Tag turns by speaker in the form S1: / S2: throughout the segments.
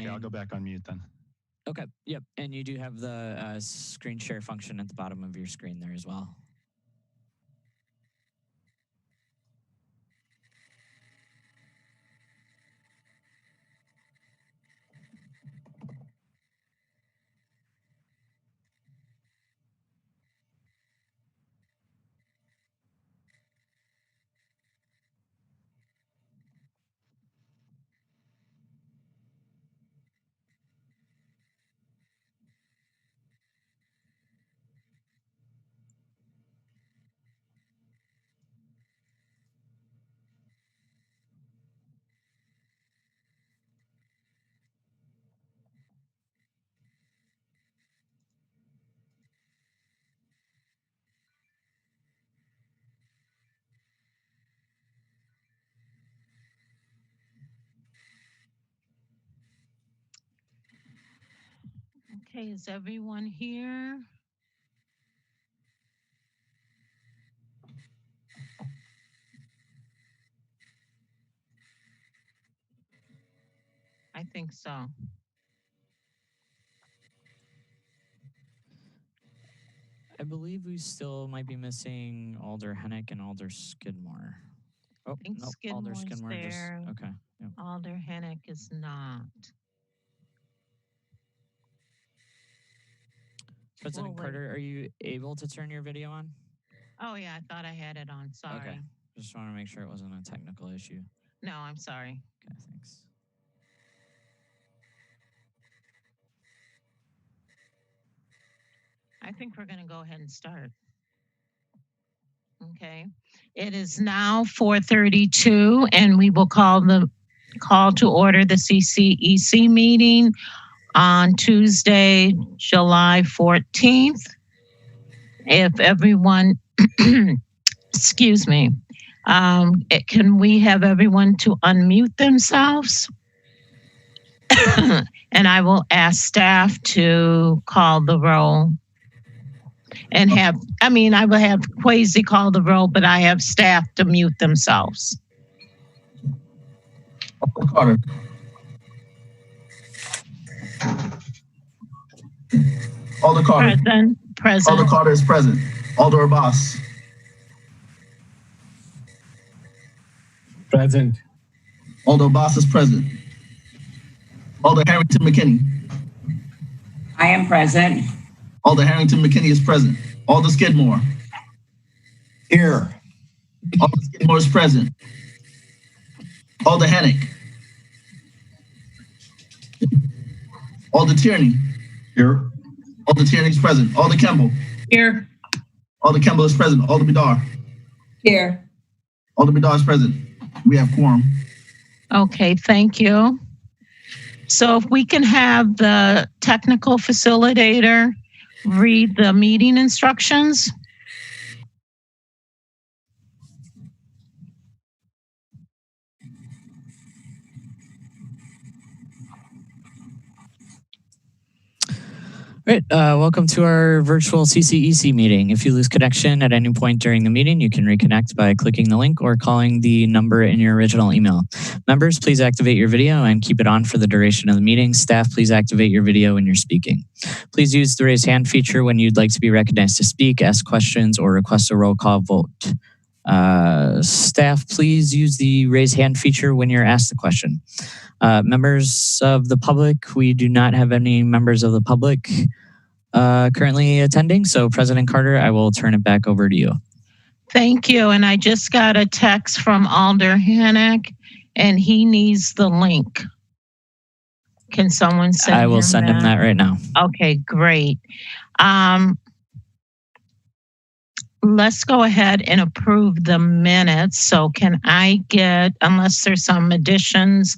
S1: Okay, I'll go back on mute then.
S2: Okay, yep. And you do have the screen share function at the bottom of your screen there as well.
S3: Okay, is everyone here? I think so.
S2: I believe we still might be missing Alder Hennick and Alder Skidmore. Oh,
S3: I think
S2: nope, Alder
S3: Skidmore's
S2: Skidmore
S3: there.
S2: just, okay. Yep.
S3: Alder Hennick is not.
S2: President Carter, are you able to turn your video on?
S3: Oh, yeah, I thought I had it on. Sorry.
S2: Okay, just want to make sure it wasn't a technical issue.
S3: No, I'm sorry.
S2: Okay, thanks.
S3: I think we're going to go ahead and start. Okay. It is now 4:32, and we will call to order the CCEC meeting on Tuesday, July 14th. If everyone, excuse me, can we have everyone to unmute themselves? And I will ask staff to call the roll. And I will have Quasi call the roll, but I have staff to mute themselves.
S4: Carter. Alder Carter.
S3: Present.
S4: Alder Carter is present. Alder Abbas.
S5: Present.
S4: Alder Abbas is present. Alder Harrington McKinney.
S6: I am present.
S4: Alder Harrington McKinney is present. Alder Skidmore.
S5: Here.
S4: Alder Skidmore is present. Alder Hennick. Alder Tierney.
S5: Here.
S4: Alder Tierney is present. Alder Kemble.
S6: Here.
S4: Alder Kemble is present. Alder Bedar.
S6: Here.
S4: Alder Bedar is present. We have quorum.
S3: Okay, thank you. So if we can have the technical facilitator read the meeting instructions.
S2: Great. Welcome to our virtual CCEC meeting. If you lose connection at any point during the meeting, you can reconnect by clicking the link or calling the number in your original email. Members, please activate your video and keep it on for the duration of the meeting. Staff, please activate your video when you're speaking. Please use the raise hand feature when you'd like to be recognized to speak, ask questions, or request a roll call vote. Staff, please use the raise hand feature when you're asked a question. Members of the public, we do not have any members of the public currently attending. So President Carter, I will turn it back over to you.
S3: Thank you. And I just got a text from Alder Hennick, and he needs the link. Can someone send him that?
S2: I will send him that right now.
S3: Okay, great. Let's go ahead and approve the minutes. So can I get, unless there's some additions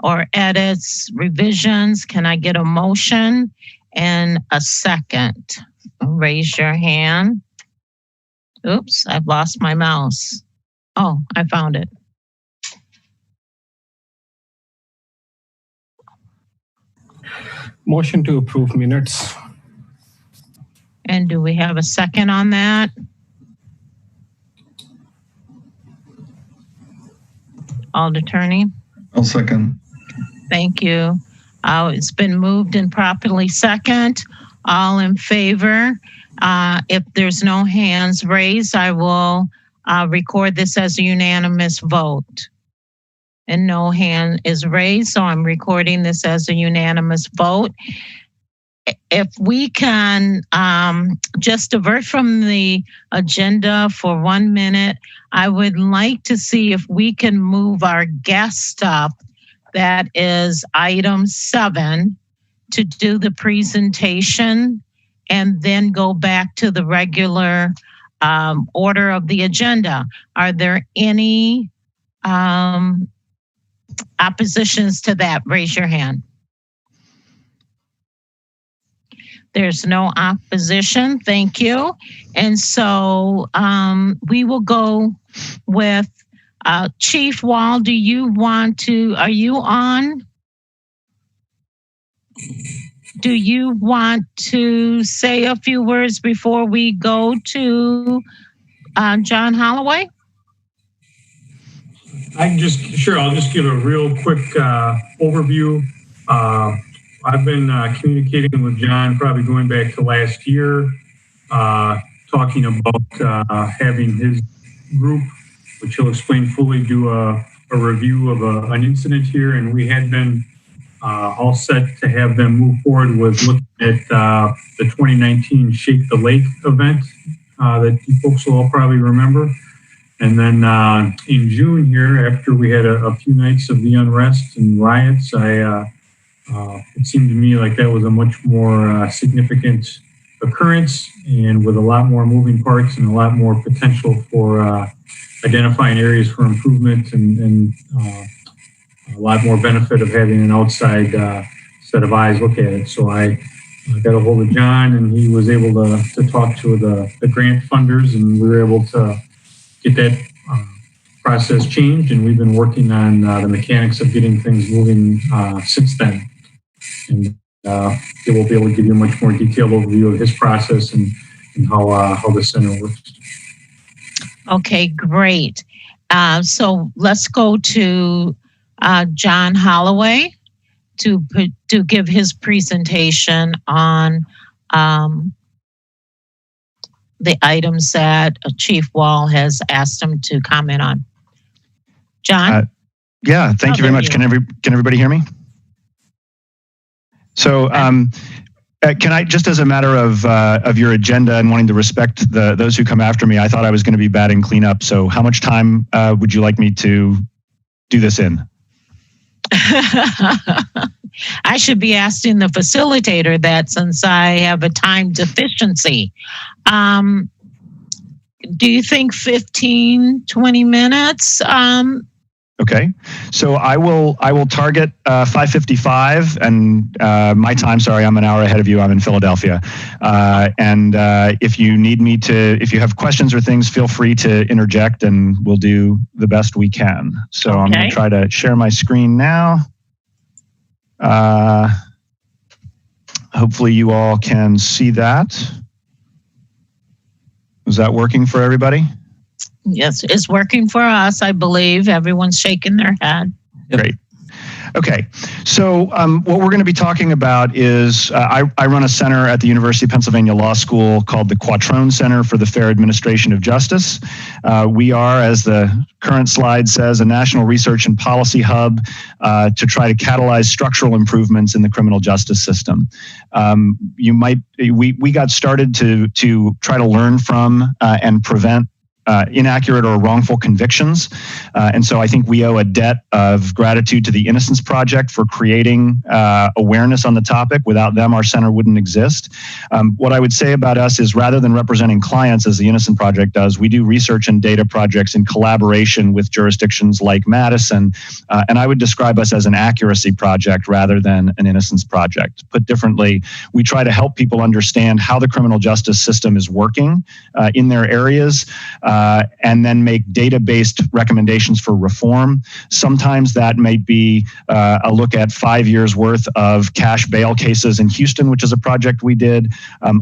S3: or edits, revisions, can I get a motion and a second? Raise your hand. Oops, I've lost my mouse. Oh, I found it.
S5: Motion to approve minutes.
S3: And do we have a second on that? Alder Attorney?
S4: I'll second.
S3: Thank you. It's been moved and properly second. All in favor? If there's no hands raised, I will record this as a unanimous vote. And no hand is raised, so I'm recording this as a unanimous vote. If we can just divert from the agenda for 1 minute, I would like to see if we can move our guest up, that is item 7, to do the presentation and then go back to the regular order of the agenda. Are there any oppositions to that? Raise your hand. There's no opposition. Thank you. And so we will go with Chief Wall. Do you want to, are you on? Do you want to say a few words before we go to John Holloway?
S1: I'll just give a real quick overview. I've been communicating with John probably going back to last year, talking about having his group, which he'll explain fully, do a review of an incident here. And we had been all set to have them move forward with looking at the 2019 Shake the Lake event that you folks will all probably remember. And then in June here, after we had a few nights of the unrest and riots, it seemed to me like that was a much more significant occurrence, and with a lot more moving parts and a lot more potential for identifying areas for improvement and a lot more benefit of having an outside set of eyes look at it. So I got a hold of John, and he was able to talk to the grant funders, and we were able to get that process changed, and we've been working on the mechanics of getting things moving since then. And he will be able to give you a much more detailed overview of his process and how the center works.
S3: Okay, great. So let's go to John Holloway to give his presentation on the items that Chief Wall has asked him to comment on. John?
S7: Yeah, thank you very much. Can everybody hear me? So can I, just as a matter of your agenda and wanting to respect those who come after me, I thought I was going to be batting cleanup. So how much time would you like me to do this in?
S3: I should be asking the facilitator that, since I have a time deficiency. Do you think 15, 20 minutes?
S7: Okay, so I will target 5:55 and my time. Sorry, I'm an hour ahead of you. I'm in Philadelphia, and if you need me to, if you have questions or things, feel free to interject, and we'll do the best we can. So okay. I'm going to try to share my screen now. Hopefully, you all can see that. Is that working for everybody?
S3: Yes, it's working for us, I believe. Everyone's shaking their head.
S7: Great. Okay, so what we're going to be talking about is I run a center at the University of Pennsylvania Law School called the Quattrone Center for the Fair Administration of Justice. We are, as the current slide says, a national research and policy hub to try to catalyze structural improvements in the criminal justice system. We got started to try to learn from and prevent inaccurate or wrongful convictions. And so I think we owe a debt of gratitude to the Innocence Project for creating awareness on the topic. Without them, our center wouldn't exist. What I would say about us is, rather than representing clients as the Innocence Project does, we do research and data projects in collaboration with jurisdictions like Madison. And I would describe us as an accuracy project rather than an innocence project. Put differently, we try to help people understand how the criminal justice system is working in their areas, and then make data-based recommendations for reform. Sometimes that may be a look at 5 years worth of cash bail cases in Houston, which is a project we did.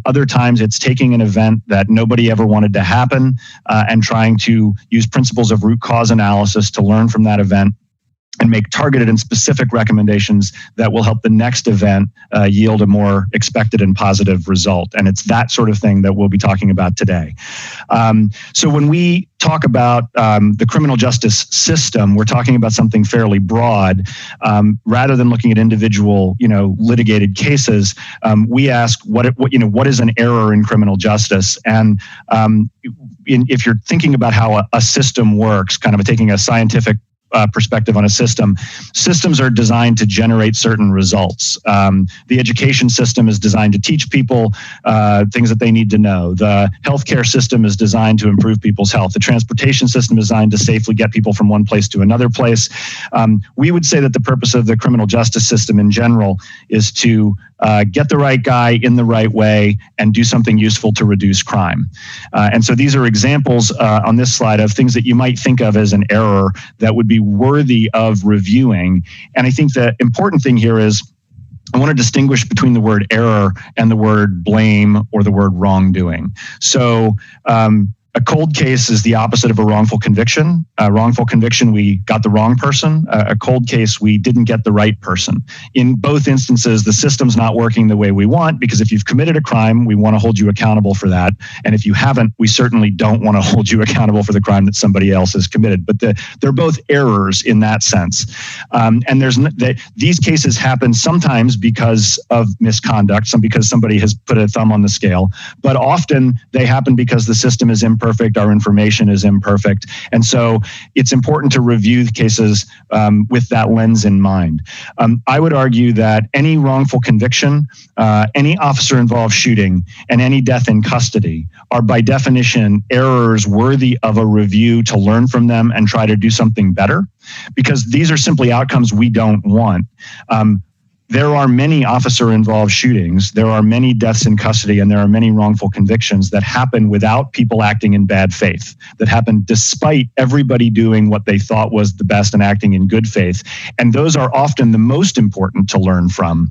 S7: Other times it's taking an event that nobody ever wanted to happen and trying to use principles of root cause analysis to learn from that event and make targeted and specific recommendations that will help the next event yield a more expected and positive result. And it's that sort of thing that we'll be talking about today. So when we talk about the criminal justice system, we're talking about something fairly broad. Rather than looking at individual, litigated cases, we ask what is an error in criminal justice? And if you're thinking about how a system works, kind of taking a scientific perspective on a system, systems are designed to generate certain results. The education system is designed to teach people things that they need to know. The healthcare system is designed to improve people's health. The transportation system is designed to safely get people from one place to another place. We would say that the purpose of the criminal justice system in general is to get the right guy in the right way and do something useful to reduce crime. And so these are examples on this slide of things that you might think of as an error that would be worthy of reviewing. And I think the important thing here is I want to distinguish between the word error and the word blame or the word wrongdoing. So a cold case is the opposite of a wrongful conviction. A wrongful conviction, we got the wrong person. A cold case, we didn't get the right person. In both instances, the system's not working the way we want, because if you've committed a crime, we want to hold you accountable for that. And if you haven't, we certainly don't want to hold you accountable for the crime that somebody else has committed. But they're both errors in that sense. And these cases happen sometimes because of misconduct, because somebody has put a thumb on the scale, but often they happen because the system is imperfect, our information is imperfect. And so it's important to review cases with that lens in mind. I would argue that any wrongful conviction, any officer-involved shooting, and any death in custody are by definition errors worthy of a review to learn from them and try to do something better, because these are simply outcomes we don't want. There are many officer-involved shootings, there are many deaths in custody, and there are many wrongful convictions that happen without people acting in bad faith, that happen despite everybody doing what they thought was the best and acting in good faith. And those are often the most important to learn from,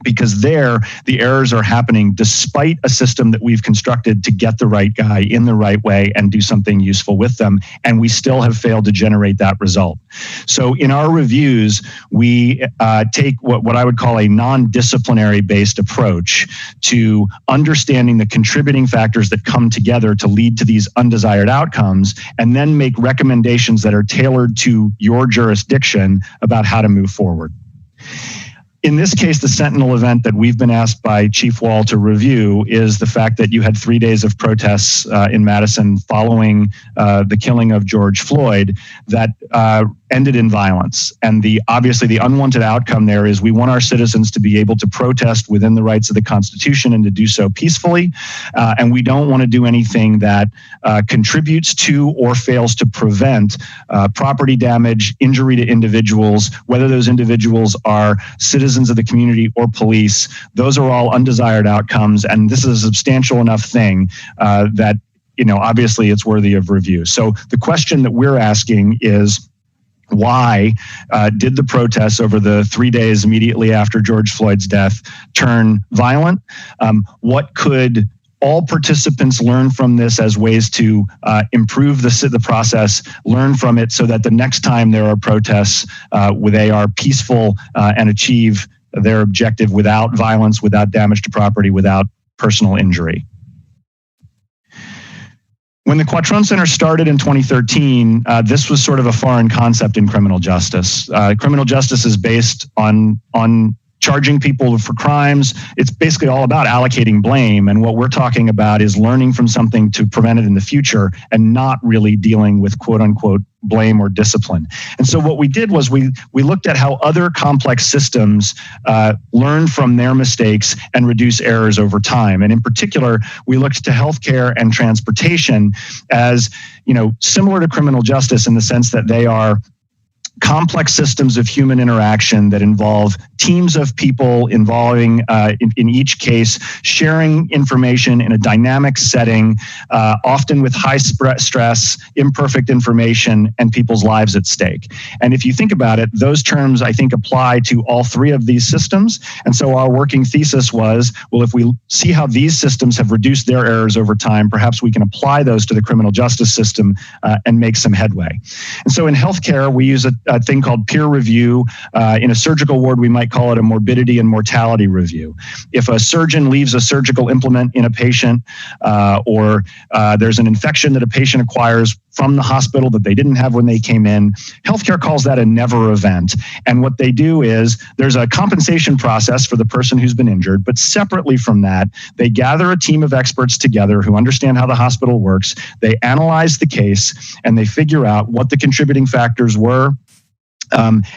S7: because there, the errors are happening despite a system that we've constructed to get the right guy in the right way and do something useful with them, and we still have failed to generate that result. So in our reviews, we take what I would call a non-disciplinary based approach to understanding the contributing factors that come together to lead to these undesired outcomes, and then make recommendations that are tailored to your jurisdiction about how to move forward. In this case, the Sentinel event that we've been asked by Chief Wall to review is the fact that you had 3 days of protests in Madison following the killing of George Floyd that ended in violence. And obviously the unwanted outcome there is we want our citizens to be able to protest within the rights of the Constitution and to do so peacefully. And we don't want to do anything that contributes to or fails to prevent property damage, injury to individuals, whether those individuals are citizens of the community or police. Those are all undesired outcomes. And this is a substantial enough thing that, obviously it's worthy of review. So the question that we're asking is, why did the protests over the 3 days immediately after George Floyd's death turn violent? What could all participants learn from this as ways to improve the process, learn from it so that the next time there are protests, they are peaceful and achieve their objective without violence, without damage to property, without personal injury? When the Quattrone Center started in 2013, this was sort of a foreign concept in criminal justice. Criminal justice is based on charging people for crimes. It's basically all about allocating blame. And what we're talking about is learning from something to prevent it in the future and not really dealing with quote unquote blame or discipline. And so what we did was we looked at how other complex systems learn from their mistakes and reduce errors over time. And in particular, we looked to healthcare and transportation as, similar to criminal justice in the sense that they are complex systems of human interaction that involve teams of people involving, in each case, sharing information in a dynamic setting, often with high stress, imperfect information, and people's lives at stake. And if you think about it, those terms, I think, apply to all three of these systems. And so our working thesis was, well, if we see how these systems have reduced their errors over time, perhaps we can apply those to the criminal justice system and make some headway. And so in healthcare, we use a thing called peer review. In a surgical ward, we might call it a morbidity and mortality review. If a surgeon leaves a surgical implement in a patient, or there's an infection that a patient acquires from the hospital that they didn't have when they came in, healthcare calls that a never event. And what they do is there's a compensation process for the person who's been injured, but separately from that, they gather a team of experts together who understand how the hospital works. They analyze the case and they figure out what the contributing factors were.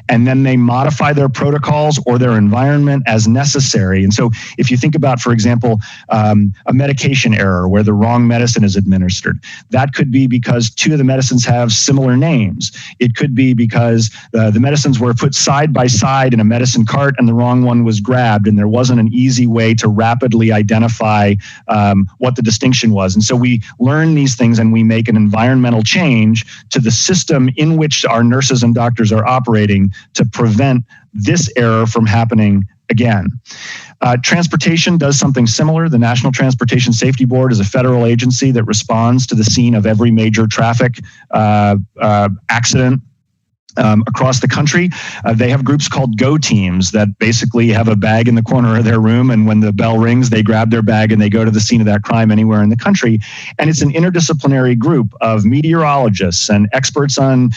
S7: And then they modify their protocols or their environment as necessary. And so if you think about, for example, a medication error where the wrong medicine is administered, that could be because two of the medicines have similar names. It could be because the medicines were put side by side in a medicine cart and the wrong one was grabbed, and there wasn't an easy way to rapidly identify what the distinction was. And so we learn these things and we make an environmental change to the system in which our nurses and doctors are operating to prevent this error from happening again. Transportation does something similar. The National Transportation Safety Board is a federal agency that responds to the scene of every major traffic accident across the country. They have groups called GO teams that basically have a bag in the corner of their room, and when the bell rings, they grab their bag and they go to the scene of that crime anywhere in the country. And it's an interdisciplinary group of meteorologists and experts on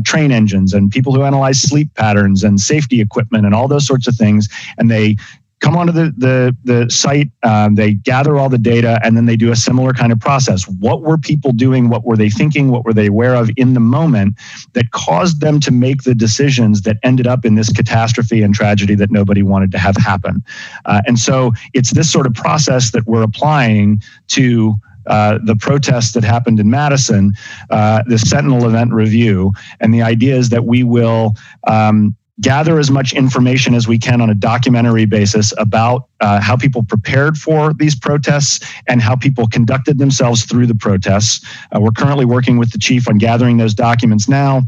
S7: train engines and people who analyze sleep patterns and safety equipment and all those sorts of things. And they come onto the site, they gather all the data, and then they do a similar kind of process. What were people doing? What were they thinking? What were they aware of in the moment that caused them to make the decisions that ended up in this catastrophe and tragedy that nobody wanted to have happen? And so it's this sort of process that we're applying to the protests that happened in Madison, the Sentinel event review. And the idea is that we will gather as much information as we can on a documentary basis about how people prepared for these protests and how people conducted themselves through the protests. We're currently working with the chief on gathering those documents now.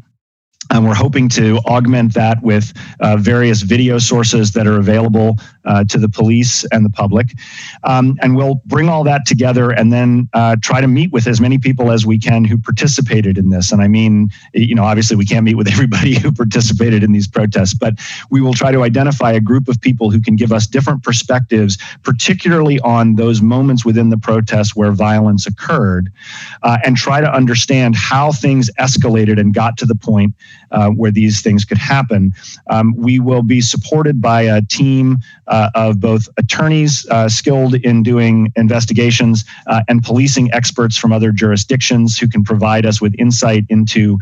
S7: And we're hoping to augment that with various video sources that are available to the police and the public. And we'll bring all that together and then try to meet with as many people as we can who participated in this. And I mean, obviously we can't meet with everybody who participated in these protests, but we will try to identify a group of people who can give us different perspectives, particularly on those moments within the protests where violence occurred, and try to understand how things escalated and got to the point where these things could happen. We will be supported by a team of both attorneys skilled in doing investigations and policing experts from other jurisdictions who can provide us with insight into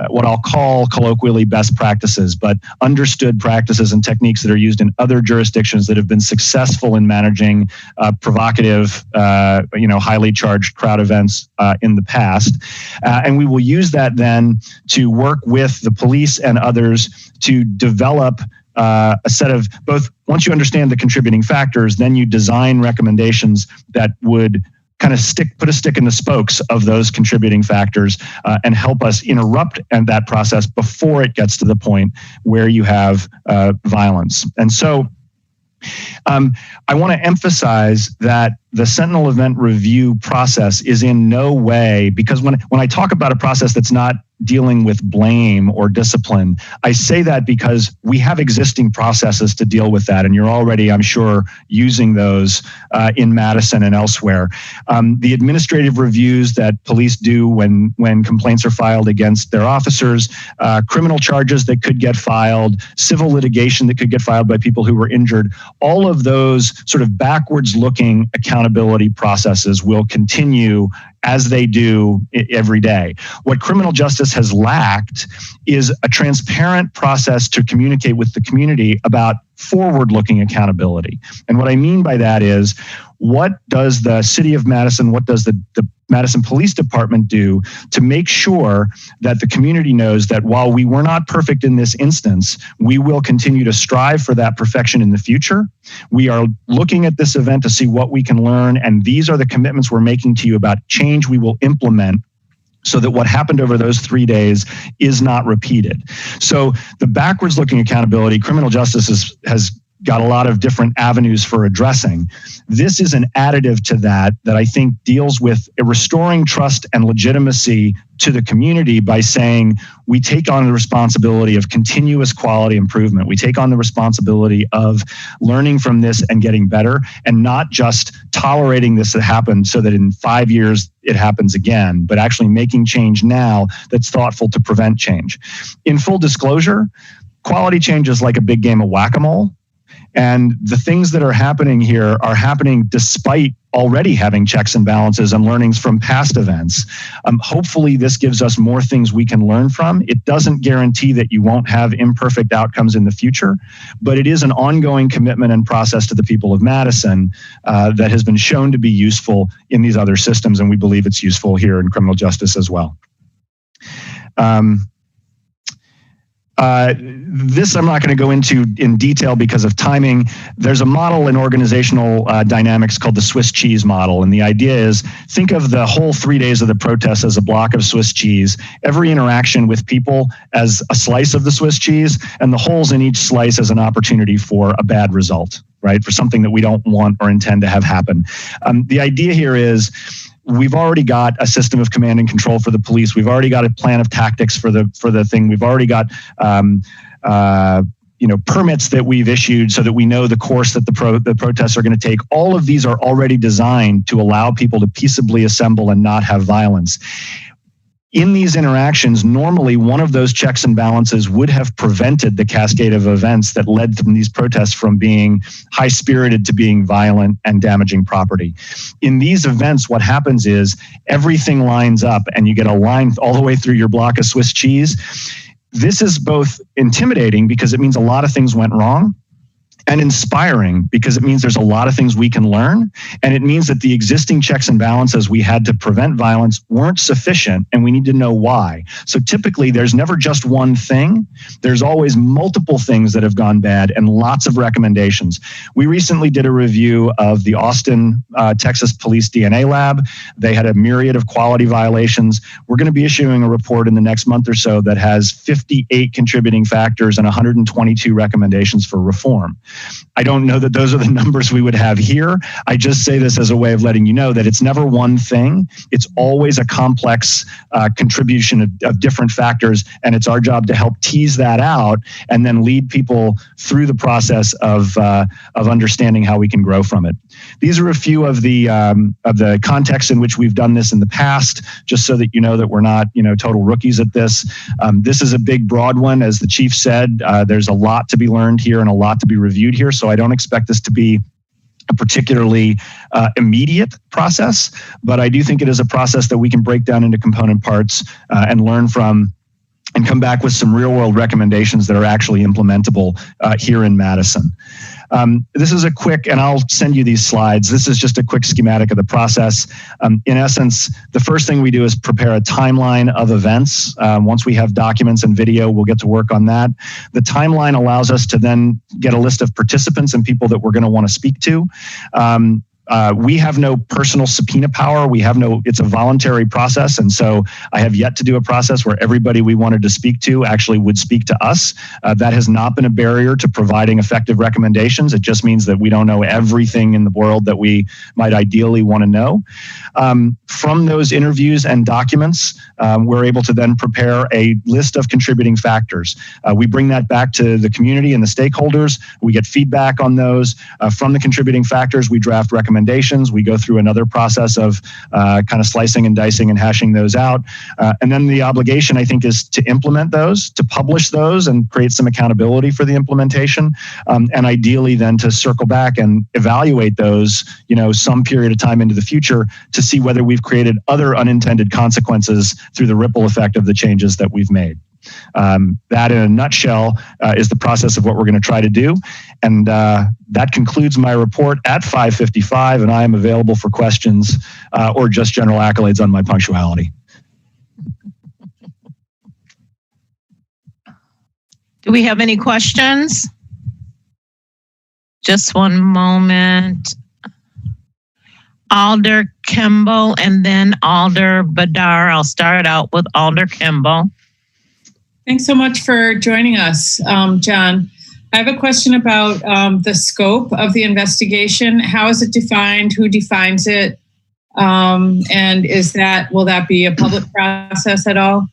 S7: what I'll call colloquially best practices, but understood practices and techniques that are used in other jurisdictions that have been successful in managing provocative, highly charged crowd events in the past. And we will use that then to work with the police and others to develop a set of both, once you understand the contributing factors, then you design recommendations that would kind of put a stick in the spokes of those contributing factors and help us interrupt that process before it gets to the point where you have violence. And so I want to emphasize that the Sentinel event review process is in no way, because when I talk about a process that's not dealing with blame or discipline, I say that because we have existing processes to deal with that. And you're already, I'm sure, using those in Madison and elsewhere. The administrative reviews that police do when complaints are filed against their officers, criminal charges that could get filed, civil litigation that could get filed by people who were injured, all of those sort of backwards looking accountability processes will continue as they do every day. What criminal justice has lacked is a transparent process to communicate with the community about forward-looking accountability. And what I mean by that is, what does the city of Madison, what does the Madison Police Department do to make sure that the community knows that while we were not perfect in this instance, we will continue to strive for that perfection in the future. We are looking at this event to see what we can learn, and these are the commitments we're making to you about change we will implement so that what happened over those 3 days is not repeated. So the backwards looking accountability, criminal justice has got a lot of different avenues for addressing. This is an additive to that I think deals with restoring trust and legitimacy to the community by saying we take on the responsibility of continuous quality improvement. We take on the responsibility of learning from this and getting better, and not just tolerating this to happen so that in 5 years it happens again, but actually making change now that's thoughtful to prevent change. In full disclosure, quality change is like a big game of whack-a-mole. And the things that are happening here are happening despite already having checks and balances and learnings from past events. Hopefully, this gives us more things we can learn from. It doesn't guarantee that you won't have imperfect outcomes in the future, but it is an ongoing commitment and process to the people of Madison that has been shown to be useful in these other systems, and we believe it's useful here in criminal justice as well. This I'm not going to go into in detail because of timing. There's a model in organizational dynamics called the Swiss cheese model. And the idea is, think of the whole 3 days of the protest as a block of Swiss cheese, every interaction with people as a slice of the Swiss cheese, and the holes in each slice as an opportunity for a bad result, right? For something that we don't want or intend to have happen. The idea here is, we've already got a system of command and control for the police. We've already got a plan of tactics for the thing. We've already got permits that we've issued so that we know the course that the protests are going to take. All of these are already designed to allow people to peaceably assemble and not have violence. In these interactions, normally one of those checks and balances would have prevented the cascade of events that led from these protests from being high-spirited to being violent and damaging property. In these events, what happens is everything lines up and you get a line all the way through your block of Swiss cheese. This is both intimidating because it means a lot of things went wrong, and inspiring because it means there's a lot of things we can learn. And it means that the existing checks and balances we had to prevent violence weren't sufficient, and we need to know why. So typically there's never just one thing. There's always multiple things that have gone bad and lots of recommendations. We recently did a review of the Austin, Texas Police DNA Lab. They had a myriad of quality violations. We're going to be issuing a report in the next month or so that has 58 contributing factors and 122 recommendations for reform. I don't know that those are the numbers we would have here. I just say this as a way of letting you know that it's never one thing. It's always a complex contribution of different factors, and it's our job to help tease that out and then lead people through the process of understanding how we can grow from it. These are a few of the contexts in which we've done this in the past, just so that you know that we're not total rookies at this. This is a big, broad one. As the chief said, there's a lot to be learned here and a lot to be reviewed here, so I don't expect this to be a particularly immediate process, but I do think it is a process that we can break down into component parts and learn from, and come back with some real-world recommendations that are actually implementable here in Madison. This is a quick, and I'll send you these slides. This is just a quick schematic of the process. In essence, the first thing we do is prepare a timeline of events. Once we have documents and video, we'll get to work on that. The timeline allows us to then get a list of participants and people that we're going to want to speak to. We have no personal subpoena power. It's a voluntary process. And so I have yet to do a process where everybody we wanted to speak to actually would speak to us. That has not been a barrier to providing effective recommendations. It just means that we don't know everything in the world that we might ideally want to know. From those interviews and documents, we're able to then prepare a list of contributing factors. We bring that back to the community and the stakeholders. We get feedback on those. From the contributing factors, we draft recommendations. We go through another process of kind of slicing and dicing and hashing those out. And then the obligation, I think, is to implement those, to publish those and create some accountability for the implementation. And ideally then to circle back and evaluate those, some period of time into the future to see whether we've created other unintended consequences through the ripple effect of the changes that we've made. That in a nutshell is the process of what we're going to try to do. And that concludes my report at 5:55, and I am available for questions or just general accolades on my punctuality.
S3: Do we have any questions? Just one moment. Alder Kimball and then Alder Badar. I'll start out with Alder Kimball.
S8: Thanks so much for joining us, John. I have a question about the scope of the investigation. How is it defined? Who defines it? And will that be a public process at all?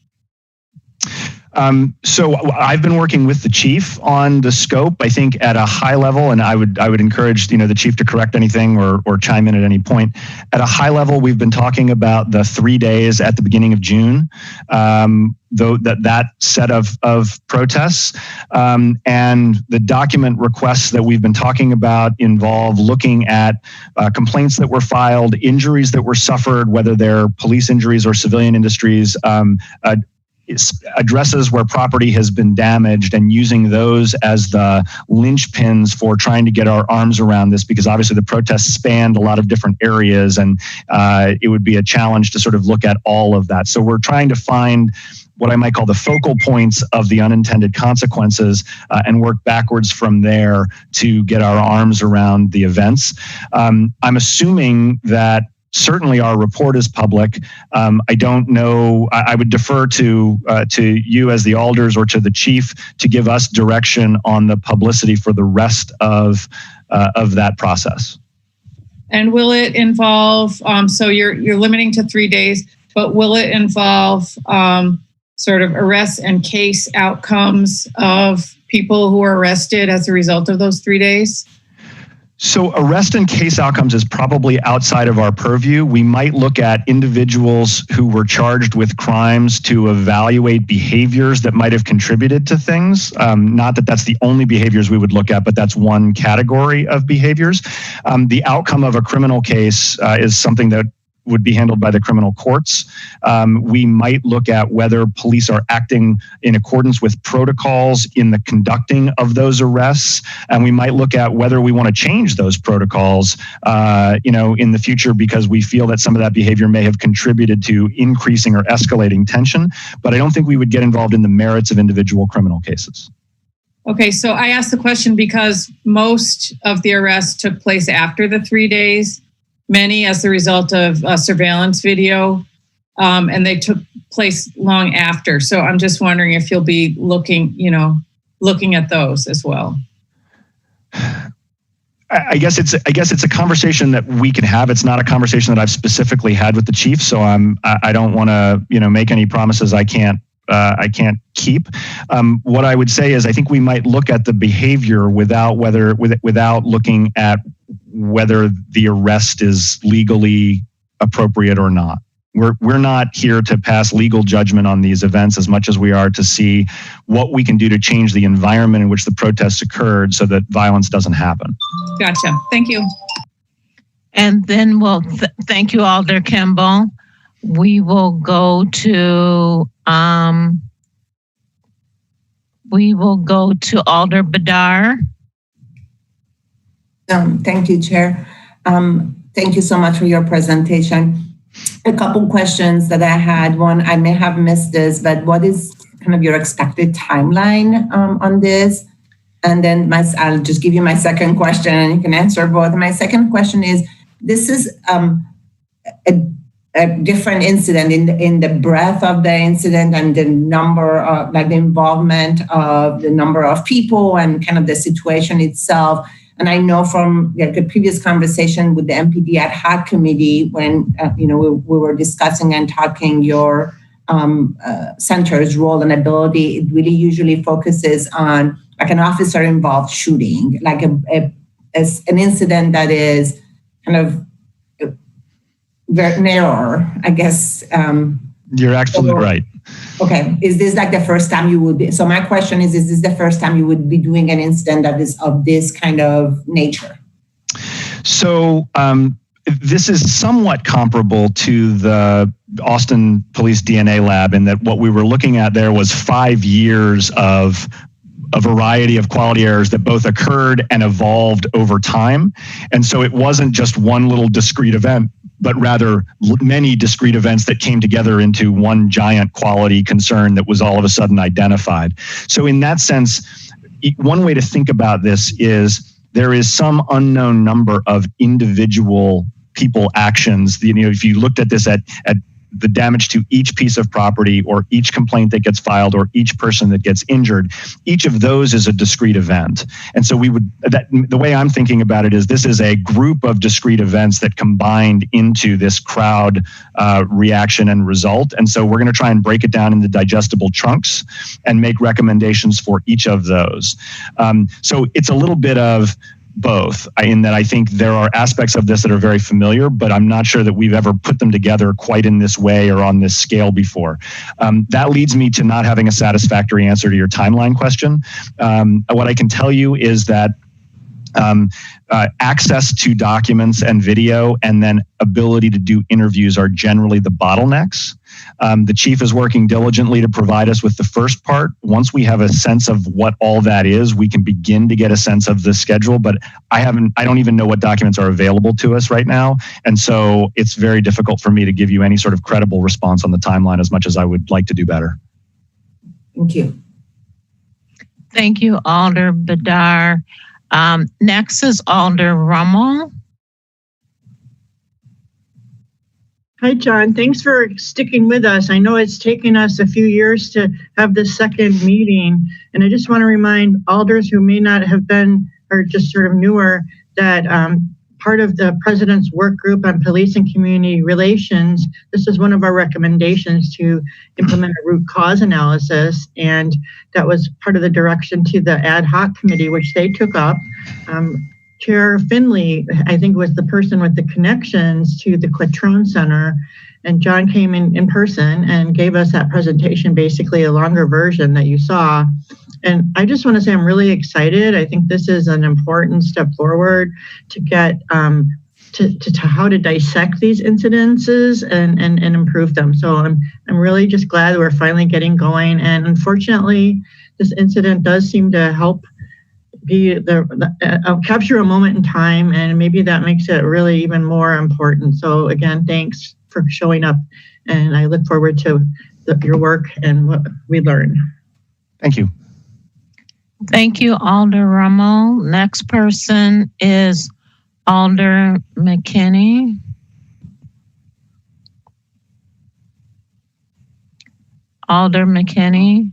S7: So I've been working with the chief on the scope, I think at a high level, and I would encourage, the chief to correct anything or chime in at any point. At a high level, we've been talking about the 3 days at the beginning of June, though that set of protests, and the document requests that we've been talking about involve looking at complaints that were filed, injuries that were suffered, whether they're police injuries or civilian industries, addresses where property has been damaged, and using those as the linchpins for trying to get our arms around this, because obviously the protests spanned a lot of different areas, and it would be a challenge to sort of look at all of that. So we're trying to find what I might call the focal points of the unintended consequences and work backwards from there to get our arms around the events. I'm assuming that certainly our report is public. I don't know. I would defer to you as the alders or to the chief to give us direction on the publicity for the rest of that process.
S8: And will it involve? So you're limiting to 3 days, but will it involve sort of arrests and case outcomes of people who are arrested as a result of those 3 days?
S7: So arrest and case outcomes is probably outside of our purview. We might look at individuals who were charged with crimes to evaluate behaviors that might have contributed to things. Not that that's the only behaviors we would look at, but that's one category of behaviors. The outcome of a criminal case is something that would be handled by the criminal courts. We might look at whether police are acting in accordance with protocols in the conducting of those arrests, and we might look at whether we want to change those protocols, in the future, because we feel that some of that behavior may have contributed to increasing or escalating tension. But I don't think we would get involved in the merits of individual criminal cases.
S8: Okay, so I asked the question because most of the arrests took place after the 3 days. Many as a result of surveillance video, and they took place long after. So I'm just wondering if you'll be looking at those as well.
S7: I guess it's a conversation that we can have. It's not a conversation that I've specifically had with the chief, so I don't want to make any promises I can't keep. What I would say is I think we might look at the behavior without looking at whether the arrest is legally appropriate or not. We're not here to pass legal judgment on these events as much as we are to see what we can do to change the environment in which the protests occurred so that violence doesn't happen.
S8: Gotcha. Thank you.
S3: And then thank you, Alder Kimball. We will go to Alder Badar.
S6: Thank you, Chair. Thank you so much for your presentation. A couple questions that I had. One, I may have missed this, but what is kind of your expected timeline on this? And then I'll just give you my second question and you can answer both. My second question is, this is a different incident in the breadth of the incident and the number of, the involvement of the number of people and kind of the situation itself. And I know from the previous conversation with the MPD ad hoc committee when we were discussing and talking your center's role and ability, it really usually focuses on like an officer-involved shooting, like an incident that is kind of very narrower, I guess.
S7: You're absolutely right.
S6: Okay. Is this like the first time you would be? So my question is this the first time you would be doing an incident that is of this kind of nature? So
S7: this is somewhat comparable to the Austin Police DNA Lab in that what we were looking at there was 5 years of a variety of quality errors that both occurred and evolved over time. And so it wasn't just one little discrete event, but rather many discrete events that came together into one giant quality concern that was all of a sudden identified. So in that sense, one way to think about this is there is some unknown number of individual people actions. If you looked at this at the damage to each piece of property or each complaint that gets filed or each person that gets injured. Each of those is a discrete event. And so the way I'm thinking about it is this is a group of discrete events that combined into this crowd reaction and result. And so we're going to try and break it down into digestible chunks and make recommendations for each of those. So it's a little bit of both, in that I think there are aspects of this that are very familiar, but I'm not sure that we've ever put them together quite in this way or on this scale before. That leads me to not having a satisfactory answer to your timeline question. What I can tell you is that access to documents and video and then ability to do interviews are generally the bottlenecks. The chief is working diligently to provide us with the first part. Once we have a sense of what all that is, we can begin to get a sense of the schedule, but I don't even know what documents are available to us right now. And so it's very difficult for me to give you any sort of credible response on the timeline as much as I would like to do better.
S6: Thank you.
S3: Thank you, Alder Badar. Next is Alder Rummel.
S9: Hi, John. Thanks for sticking with us. I know it's taken us a few years to have this second meeting, and I just want to remind alders who may not have been or just sort of newer that part of the President's work group on police and community relations, this is one of our recommendations to implement a root cause analysis, and that was part of the direction to the ad hoc committee, which they took up. Chair Finley, I think, was the person with the connections to the Quattrone Center, and John came in person and gave us that presentation, basically a longer version that you saw. And I just want to say I'm really excited. I think this is an important step forward to get to how to dissect these incidences and improve them. So I'm really just glad we're finally getting going. And unfortunately, this incident does seem to help be capture a moment in time, and maybe that makes it really even more important. So again, thanks for showing up, and I look forward to your work and what we learn.
S7: Thank you.
S3: Thank you, Alder Rummel. Next person is Alder McKinney. Alder McKinney.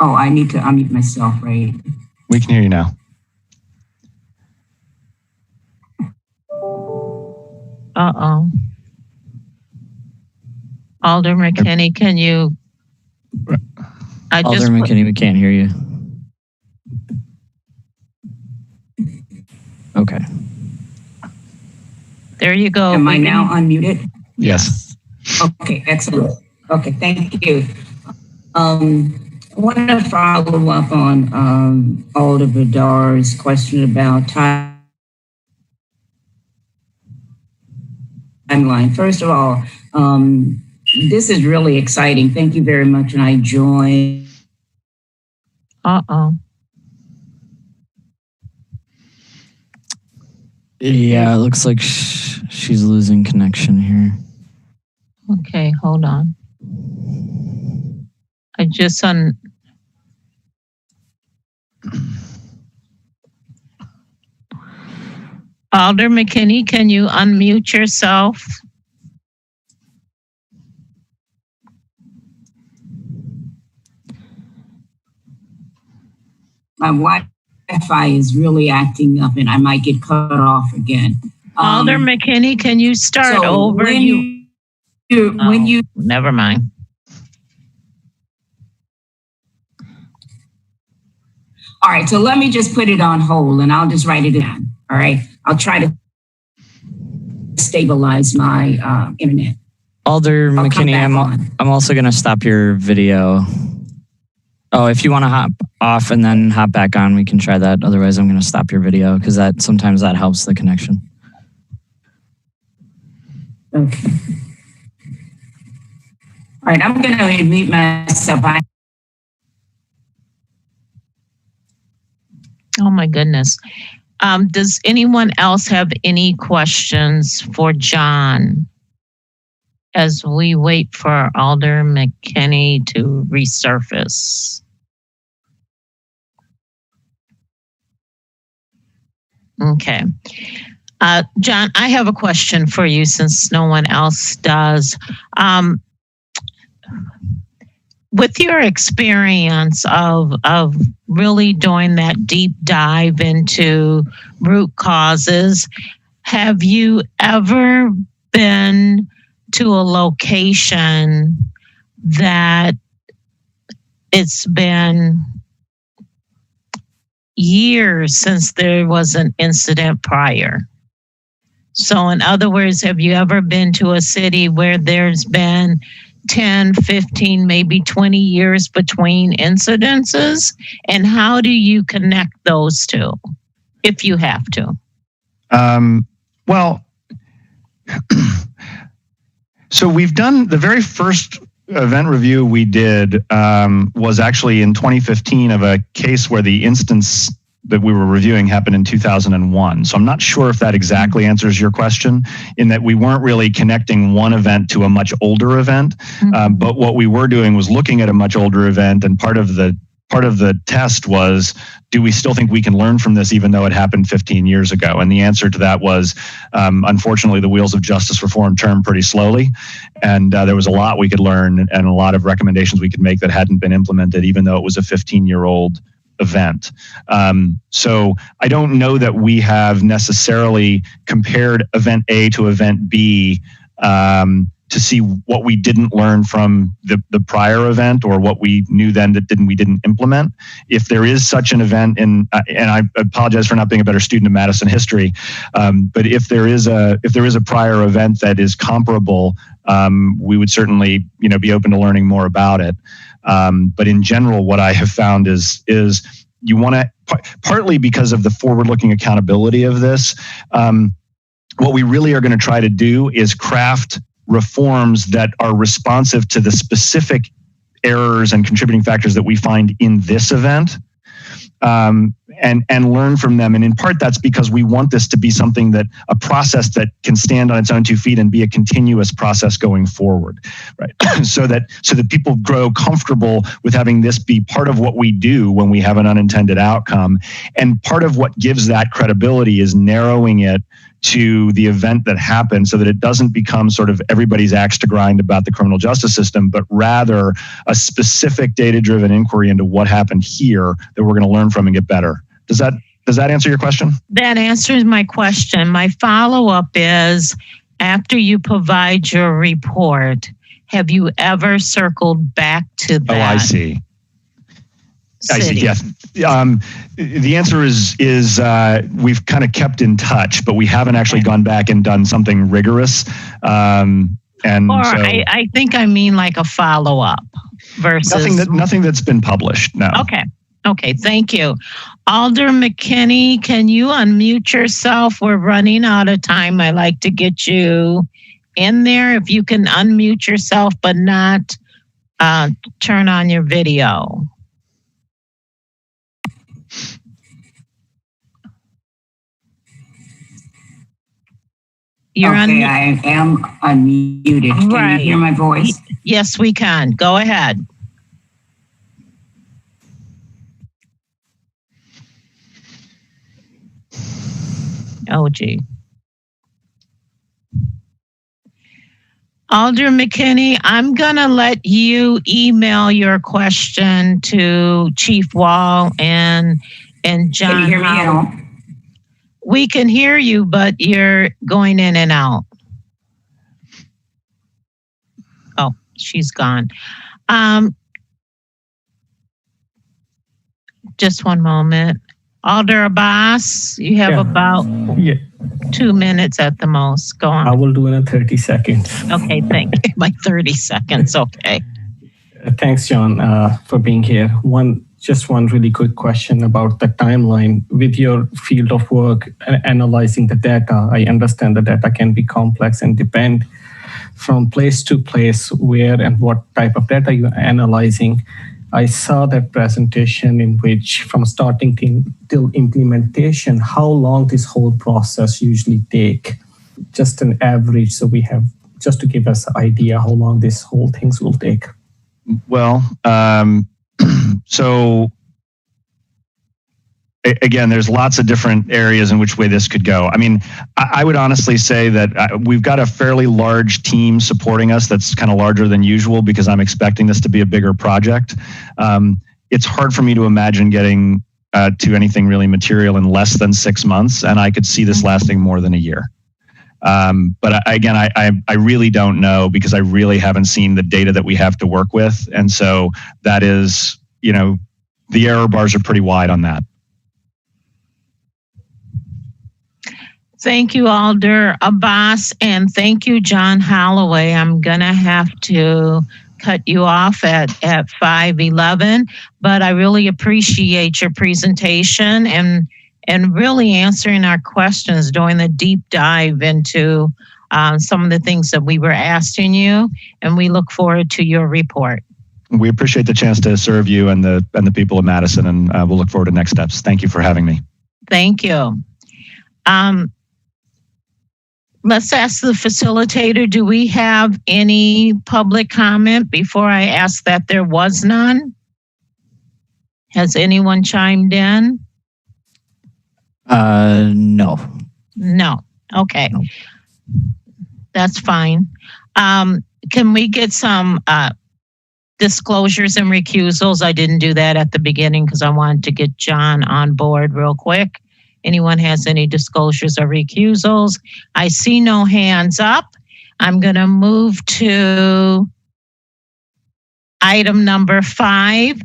S10: Oh, I need to unmute myself, right?
S7: We can hear you now.
S3: Uh-oh. Alder McKinney, can you?
S2: Alder McKinney, we can't hear you. Okay.
S3: There you go.
S10: Am I now unmuted?
S7: Yes.
S10: Okay, excellent. Okay, thank you. I want to follow up on Alder Badar's question about timeline. First of all, this is really exciting. Thank you very much, and I join.
S3: Uh-oh.
S2: Yeah, it looks like she's losing connection here.
S3: Okay, hold on. I just Alder McKinney, can you unmute yourself?
S10: My Wi-Fi is really acting up, and I might get cut off again.
S3: Alder McKinney, can you start over? Never mind.
S10: All right, so let me just put it on hold, and I'll just write it down. All right, I'll try to stabilize my internet.
S2: Alder McKinney, I'm also going to stop your video. Oh, if you want to hop off and then hop back on, we can try that. Otherwise, I'm going to stop your video because sometimes that helps the connection.
S10: Okay. All right, I'm going to mute myself.
S3: Oh my goodness. Does anyone else have any questions for John as we wait for Alder McKinney to resurface? Okay. John, I have a question for you since no one else does. With your experience of really doing that deep dive into root causes, have you ever been to a location that it's been years since there was an incident prior? So in other words, have you ever been to a city where there's been 10, 15, maybe 20 years between incidences? And how do you connect those two, if you have to?
S7: Well, so we've done the very first event review we did was actually in 2015 of a case where the instance that we were reviewing happened in 2001. So I'm not sure if that exactly answers your question, in that we weren't really connecting one event to a much older event. But what we were doing was looking at a much older event, and part of the test was, do we still think we can learn from this even though it happened 15 years ago? And the answer to that was, unfortunately, the wheels of justice reform turned pretty slowly. And there was a lot we could learn and a lot of recommendations we could make that hadn't been implemented, even though it was a 15-year-old event. So I don't know that we have necessarily compared event A to event B to see what we didn't learn from the prior event, or what we knew then that we didn't implement. If there is such an event, and I apologize for not being a better student of Madison history, but if there is a prior event that is comparable, we would certainly be open to learning more about it. But in general, what I have found is you want to, partly because of the forward-looking accountability of this, what we really are going to try to do is craft reforms that are responsive to the specific errors and contributing factors that we find in this event, and learn from them. And in part, that's because we want this to be something that, a process that can stand on its own 2 feet and be a continuous process going forward, right? so that people grow comfortable with having this be part of what we do when we have an unintended outcome. And part of what gives that credibility is narrowing it to the event that happened, so that it doesn't become sort of everybody's axe to grind about the criminal justice system, but rather a specific data-driven inquiry into what happened here that we're going to learn from and get better. Does that answer your question? That
S3: answers my question. My follow-up is, after you provide your report, have you ever circled back to that?
S7: Oh, I see.
S3: City?
S7: I see, yes. The answer is we've kind of kept in touch, but we haven't actually gone back and done something rigorous.
S3: I think I mean like a follow-up versus...
S7: Nothing that's been published, no.
S3: Okay, thank you. Alder McKinney, can you unmute yourself? We're running out of time. I like to get you in there. If you can unmute yourself, but not turn on your video.
S10: You're okay, I am unmuted. Can you hear my voice?
S3: Yes, we can. Go ahead. Oh, gee. Alder McKinney, I'm going to let you email your question to Chief Wall and John.
S10: Can you hear me at all?
S3: We can hear you, but you're going in and out. Oh, she's gone. Just one moment. Alder Abbas, you have about 2 minutes at the most. Go on.
S5: I will do in 30 seconds.
S3: Okay, thank you. Like 30 seconds, okay.
S5: Thanks, John, for being here. Just one really quick question about the timeline. With your field of work, analyzing the data, I understand the data can be complex and depend from place to place where and what type of data you're analyzing. I saw that presentation in which from starting till implementation, how long this whole process usually take, just an average, so we have, just to give us an idea how long this whole things will take.
S7: Well, so again, there's lots of different areas in which way this could go. I mean, I would honestly say that we've got a fairly large team supporting us that's kind of larger than usual because I'm expecting this to be a bigger project. It's hard for me to imagine getting to anything really material in less than 6 months, and I could see this lasting more than a year. But again, I really don't know because I really haven't seen the data that we have to work with. And so that is, the error bars are pretty wide on that.
S3: Thank you, Alder Abbas, and thank you, John Holloway. I'm going to have to cut you off at 5:11, but I really appreciate your presentation and really answering our questions, doing the deep dive into some of the things that we were asking you, and we look forward to your report.
S7: We appreciate the chance to serve you and the people of Madison, and we'll look forward to next steps. Thank you for having me.
S3: Thank you. Let's ask the facilitator, do we have any public comment before I ask that there was none? Has anyone chimed in?
S2: No.
S3: No. Okay.
S2: No.
S3: That's fine. Can we get some disclosures and recusals? I didn't do that at the beginning because I wanted to get John on board real quick. Anyone has any disclosures or recusals? I see no hands up. I'm going to move to item number 5,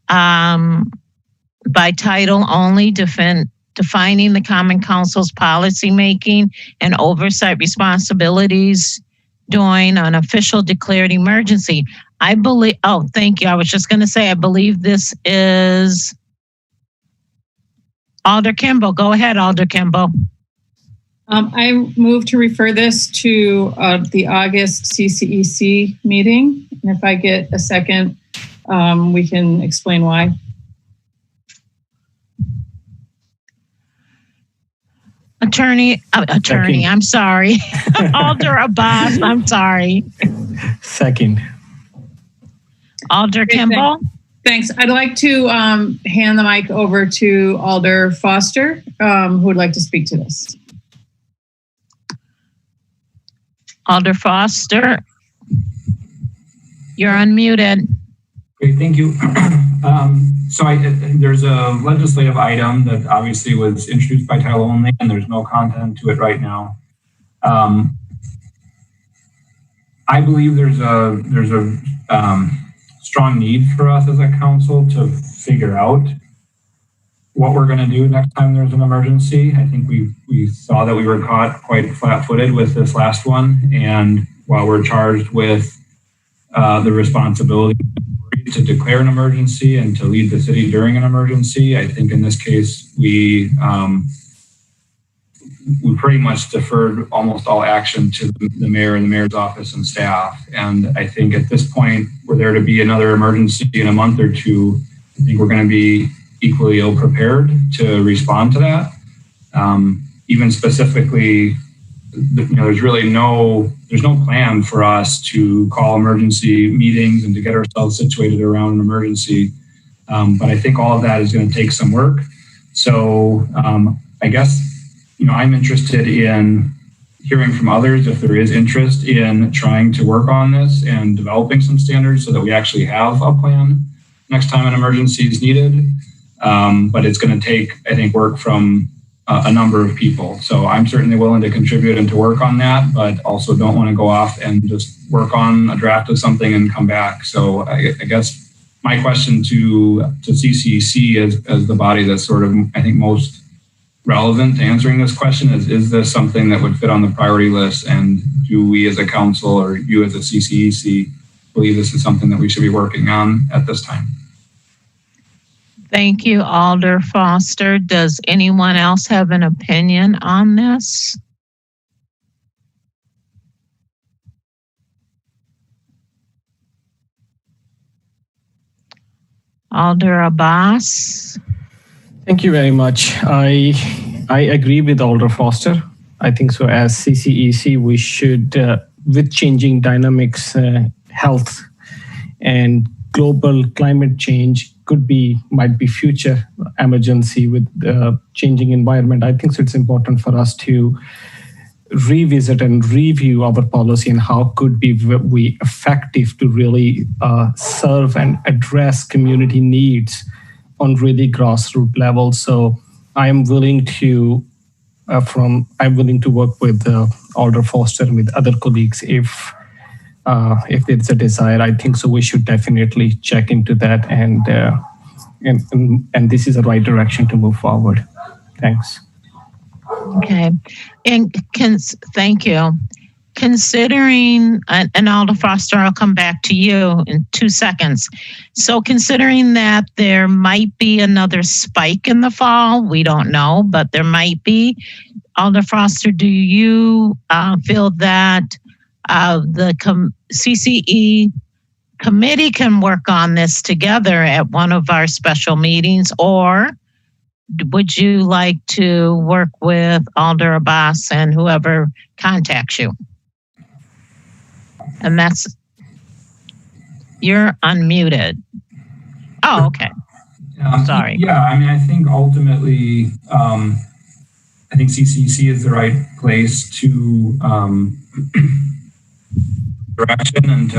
S3: by title only, defining the Common Council's policymaking and oversight responsibilities during an official declared emergency. I believe, oh, thank you. I was just going to say, I believe this is Alder Kimball. Go ahead, Alder Kimball.
S8: I move to refer this to the August CCEC meeting. And if I get a second, we can explain why.
S3: Attorney, I'm sorry. Alder Abbas, I'm sorry.
S5: Second.
S3: Alder Kimball.
S8: Thanks. I'd like to hand the mic over to Alder Foster, who would like to speak to this.
S3: Alder Foster, you're unmuted.
S11: Great, thank you. There's a legislative item that obviously was introduced by title only, and there's no content to it right now. I believe there's a strong need for us as a council to figure out what we're going to do next time there's an emergency. I think we saw that we were caught quite flat-footed with this last one, and while we're charged with the responsibility to declare an emergency and to lead the city during an emergency, I think in this case we pretty much deferred almost all action to the mayor and the mayor's office and staff. And I think at this point, were there to be another emergency in a month or two, I think we're going to be equally ill prepared to respond to that. Even specifically, there's really no plan for us to call emergency meetings and to get ourselves situated around an emergency. But I think all of that is going to take some work. So I guess, I'm interested in hearing from others if there is interest in trying to work on this and developing some standards so that we actually have a plan next time an emergency is needed. But it's going to take, I think, work from a number of people. So I'm certainly willing to contribute and to work on that, but also don't want to go off and just work on a draft of something and come back. So I guess my question to CCEC as the body that's sort of, I think, most relevant to answering this question is this something that would fit on the priority list? And do we as a council or you as a CCEC believe this is something that we should be working on at this time?
S3: Thank you, Alder Foster. Does anyone else have an opinion on this? Alder Abbas.
S5: Thank you very much. I agree with Alder Foster. I think so. As CCEC, we should, with changing dynamics, health and global climate change might be future emergency with the changing environment. I think so it's important for us to revisit and review our policy and how could we effective to really serve and address community needs on really grassroots level. So I'm willing to work with Alder Foster and with other colleagues if there's a desire. I think so we should definitely check into that, and this is the right direction to move forward. Thanks.
S3: Okay, and thank you. Considering, and Alder Foster, I'll come back to you in 2 seconds. So considering that there might be another spike in the fall, we don't know, but there might be. Alder Foster, do you feel that the CCE committee can work on this together at one of our special meetings, or would you like to work with Alder Abbas and whoever contacts you? And you're unmuted. Oh, okay. Sorry.
S11: Yeah, I mean, I think ultimately, I think CCC is the right place to direction and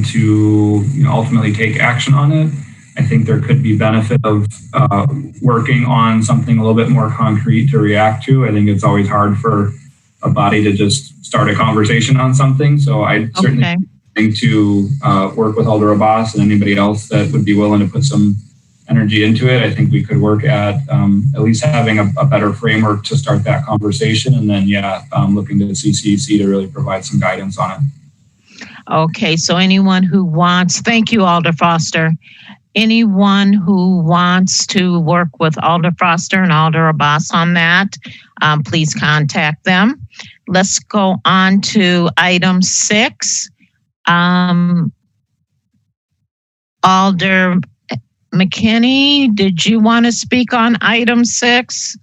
S11: to ultimately take action on it. I think there could be benefit of working on something a little bit more concrete to react to. I think it's always hard for a body to just start a conversation on something. So I'd certainly think to work with Alder Abbas and anybody else that would be willing to put some energy into it. I think we could work at least having a better framework to start that conversation, and then looking to the CCC to really provide some guidance on it.
S3: Okay, so anyone who wants, thank you, Alder Foster. Anyone who wants to work with Alder Foster and Alder Abbas on that, please contact them. Let's go on to item 6. Alder McKinney, did you want to speak on item 6?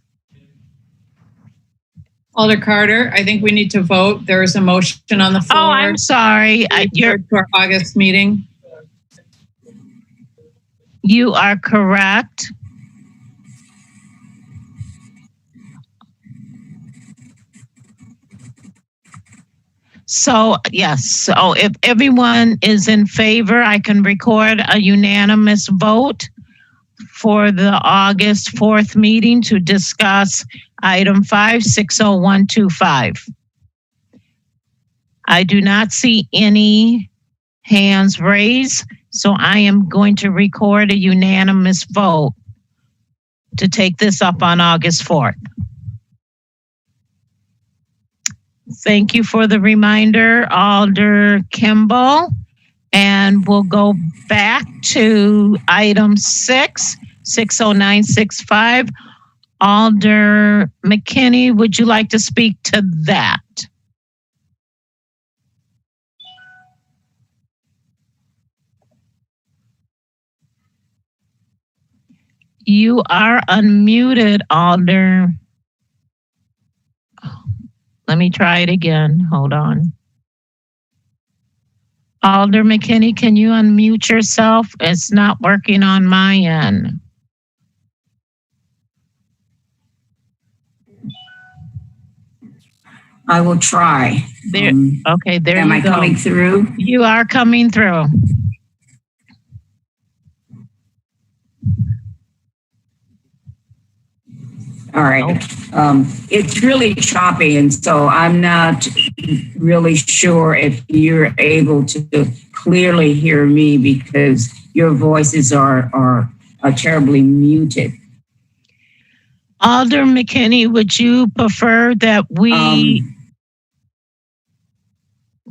S8: Alder Carter, I think we need to vote. There is a motion on the floor.
S3: Oh, I'm sorry.
S8: You're to our August meeting.
S3: You are correct. So, yes. So if everyone is in favor, I can record a unanimous vote for the August 4th meeting to discuss item 560125. I do not see any hands raised, so I am going to record a unanimous vote to take this up on August 4th. Thank you for the reminder, Alder Kimball. And we'll go back to item 6, 60965. Alder McKinney, would you like to speak to that? You are unmuted, Alder. Let me try it again. Hold on. Alder McKinney, can you unmute yourself? It's not working on my end.
S10: I will try.
S3: There, okay, there you go.
S10: Am I coming through?
S3: You are coming through.
S10: All right. It's really choppy, and so I'm not really sure if you're able to clearly hear me because your voices are terribly muted.
S3: Alder McKinney, would you prefer that we...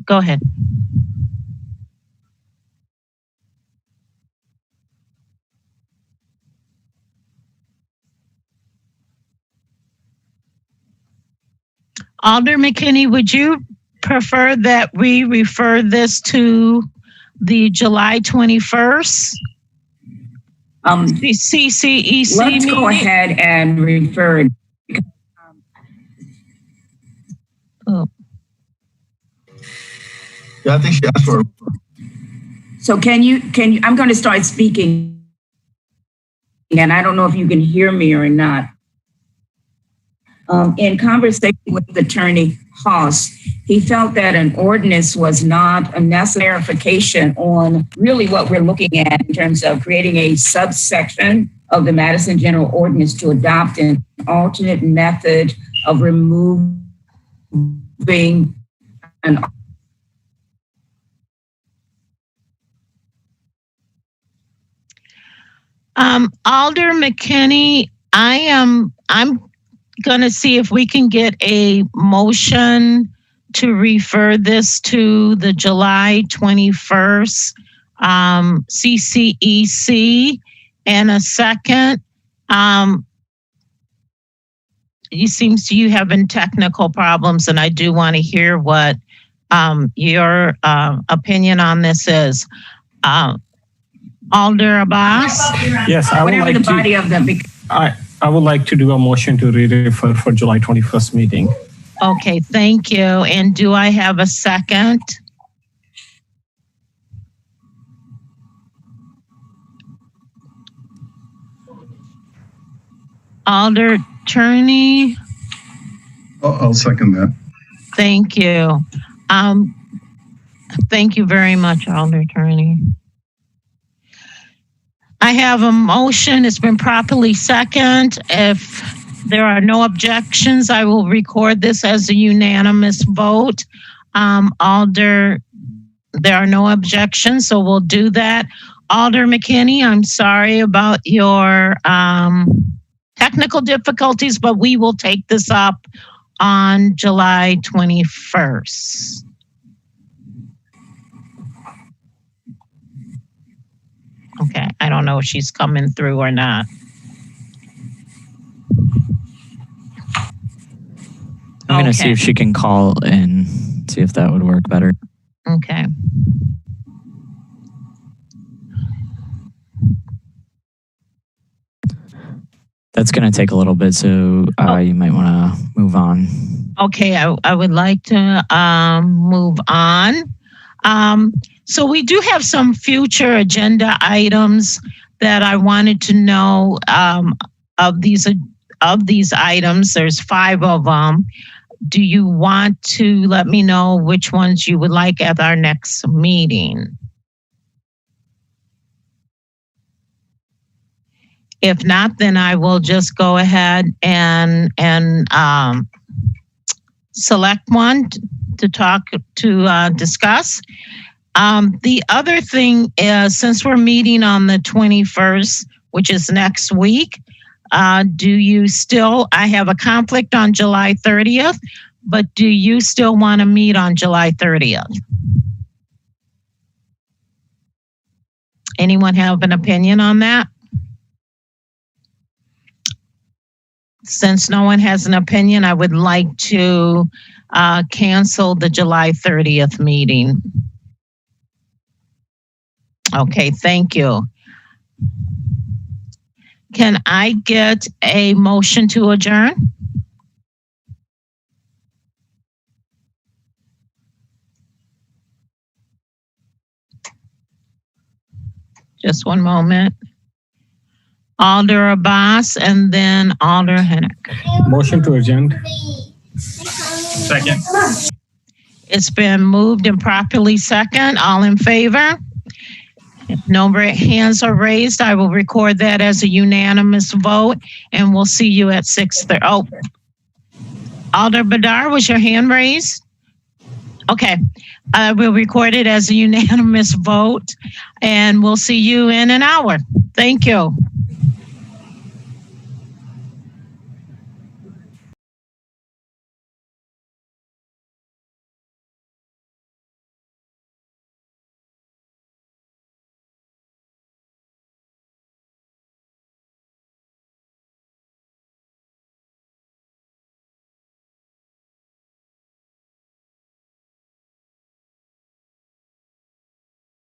S3: Go ahead. Alder McKinney, would you prefer that we refer this to the July 21st? The CCEC
S10: Let's
S3: meeting?
S10: go ahead and refer it.
S3: Oh.
S4: Yeah, I think she asked for it.
S10: So can you, I'm going to start speaking. and I don't know if you can hear me or not. In conversation with Attorney Haas, he felt that an ordinance was not a necessary clarification on really what we're looking at in terms of creating a subsection of the Madison General Ordinance to adopt an alternate method of removing an
S3: Alder McKinney, I'm going to see if we can get a motion to refer this to the July 21st CCEC and a second. It seems you having technical problems, and I do want to hear what your opinion on this is. Alder Abbas?
S5: Yes, I would like to. I would like to do a motion to re-refer for July 21st meeting.
S3: Okay, thank you. And do I have a second? Alder Turney?
S12: I'll second that.
S3: Thank you. Thank you very much, Alder Turney. I have a motion. It's been properly seconded. If there are no objections, I will record this as a unanimous vote. Alder, there are no objections, so we'll do that. Alder McKinney, I'm sorry about your technical difficulties, but we will take this up on July 21st. Okay, I don't know if she's coming through or not.
S2: I'm going to see if she can call and see if that would work better.
S3: Okay.
S2: That's going to take a little bit, so you might want to move on.
S3: Okay, I would like to move on. So we do have some future agenda items that I wanted to know of these items. There's 5 of them. Do you want to let me know which ones you would like at our next meeting? If not, then I will just go ahead and select one to discuss. The other thing is, since we're meeting on the 21st, which is next week, do you still, I have a conflict on July 30th, but do you still want to meet on July 30th? Anyone have an opinion on that? Since no one has an opinion, I would like to cancel the July 30th meeting. Okay, thank you. Can I get a motion to adjourn? Just one moment. Alder Abbas and then Alder Hennick.
S5: Motion to adjourn.
S7: Second.
S3: It's been moved and properly second. All in favor? If no hands are raised, I will record that as a unanimous vote, and we'll see you at 6:30. Oh, Alder Badar, was your hand raised? Okay, we'll record it as a unanimous vote, and we'll see you in an hour. Thank you.